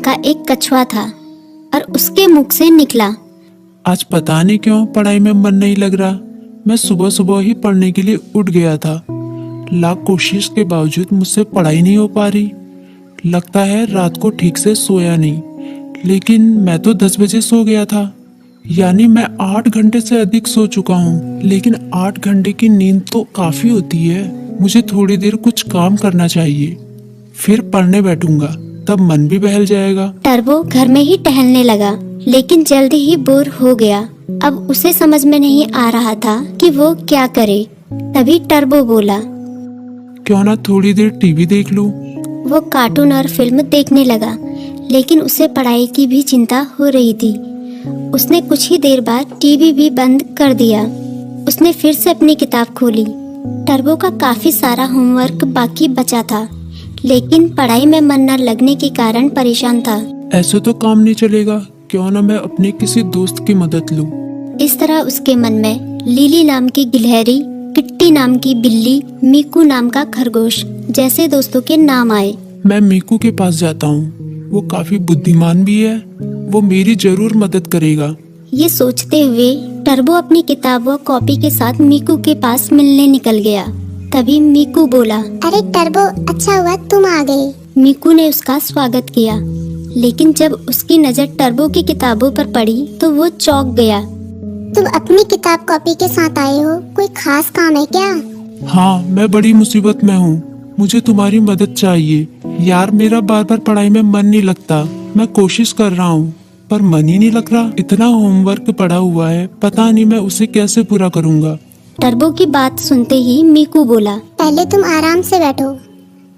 का एक कछुआ था और उसके मुख से निकला, आज पता नहीं क्यों पढ़ाई में मन नहीं लग रहा। मैं सुबह सुबह ही पढ़ने के लिए उठ गया था। लाख कोशिश के बावजूद मुझसे पढ़ाई नहीं हो पा रही। लगता है रात को ठीक से सोया नहीं, लेकिन मैं तो 10 बजे सो गया था। यानी मैं 8 घंटे से अधिक सो चुका हूँ। लेकिन 8 घंटे की नींद तो काफी होती है। मुझे थोड़ी देर कुछ काम करना चाहिए, फिर पढ़ने बैठूंगा, तब मन भी बहल जाएगा। टर्बो घर में ही टहलने लगा, लेकिन जल्दी ही बोर हो गया। अब उसे समझ में नहीं आ रहा था कि वो क्या करे। तभी टर्बो बोला, क्यों ना थोड़ी देर टीवी देख लूं। वो कार्टून और फिल्म देखने लगा, लेकिन उसे पढ़ाई की भी चिंता हो रही थी। उसने कुछ ही देर बाद टीवी भी बंद कर दिया। उसने फिर से अपनी किताब खोली। टर्बो का काफी सारा होमवर्क बाकी बचा था, लेकिन पढ़ाई में मन न लगने के कारण परेशान था। ऐसे तो काम नहीं चलेगा, क्यों ना मैं अपने किसी दोस्त की मदद लूं। इस तरह उसके मन में लिली नाम की गिलहरी, किट्टी नाम की बिल्ली, मीकू नाम का खरगोश जैसे दोस्तों के नाम आए। मैं मीकू के पास जाता हूँ, वो काफी बुद्धिमान भी है, वो मेरी जरूर मदद करेगा। ये सोचते हुए टर्बो अपनी किताब व कॉपी के साथ मीकू के पास मिलने निकल गया। तभी मीकू बोला, अरे टर्बो, अच्छा हुआ तुम आ गए। मीकू ने उसका स्वागत किया, लेकिन जब उसकी नजर टर्बो की किताबों पर पड़ी तो वो चौंक गया। तुम अपनी किताब कॉपी के साथ आए हो, कोई खास काम है क्या? हाँ, मैं बड़ी मुसीबत में हूँ, मुझे तुम्हारी मदद चाहिए। यार, मेरा बार बार पढ़ाई में मन नहीं लगता। मैं कोशिश कर रहा हूँ, पर मन ही नहीं लग रहा। इतना होमवर्क पड़ा हुआ है, पता नहीं मैं उसे कैसे पूरा करूँगा। टर्बो की बात सुनते ही मीकू बोला, पहले तुम आराम से बैठो।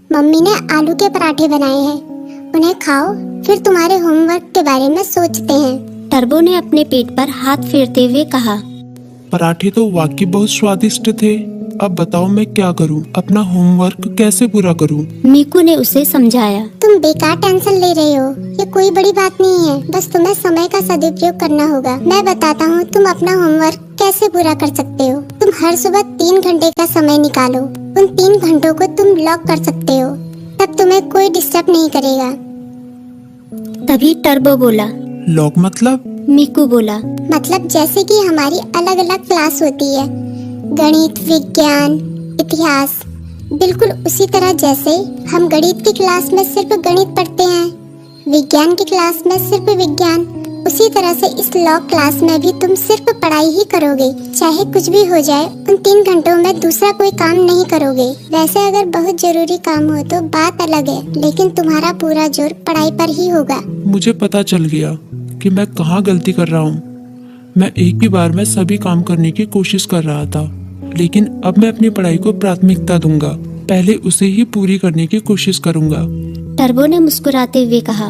मम्मी ने आलू के पराठे बनाए हैं, उन्हें खाओ, फिर तुम्हारे होमवर्क के बारे में सोचते हैं। टर्बो ने अपने पेट पर हाथ फेरते हुए कहा, पराठे तो वाकई बहुत स्वादिष्ट थे। अब बताओ मैं क्या करूं, अपना होमवर्क कैसे पूरा करूं? मीकू ने उसे समझाया, तुम बेकार टेंशन ले रहे हो, ये कोई बड़ी बात नहीं है, बस तुम्हें समय का सदुपयोग करना होगा। मैं बताता हूँ तुम अपना होमवर्क कैसे पूरा कर सकते हो। तुम हर सुबह 3 घंटे का समय निकालो, उन 3 घंटों को तुम लॉक कर सकते हो, तब तुम्हें कोई डिस्टर्ब नहीं करेगा। तभी टर्बो बोला, लॉक मतलब? मीकू बोला, मतलब जैसे कि हमारी अलग अलग क्लास होती है, गणित, विज्ञान, इतिहास, बिल्कुल उसी तरह जैसे हम गणित की क्लास में सिर्फ गणित पढ़ते हैं, विज्ञान की क्लास में सिर्फ विज्ञान, उसी तरह से इस लॉ क्लास में भी तुम सिर्फ पढ़ाई ही करोगे। चाहे कुछ भी हो जाए, उन 3 घंटों में दूसरा कोई काम नहीं करोगे। वैसे अगर बहुत जरूरी काम हो तो बात अलग है, लेकिन तुम्हारा पूरा जोर पढ़ाई पर ही होगा। मुझे पता चल गया कि मैं कहाँ गलती कर रहा हूँ। मैं एक ही बार में सभी काम करने की कोशिश कर रहा था, लेकिन अब मैं अपनी पढ़ाई को प्राथमिकता दूंगा। पहले उसे ही पूरी करने की कोशिश करूंगा। टर्बो ने मुस्कुराते हुए कहा,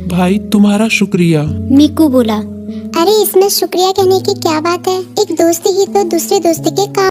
भाई तुम्हारा शुक्रिया। मीकू बोला, अरे इसमें शुक्रिया कहने की क्या बात है, एक दोस्त ही तो दूसरे दोस्त के काम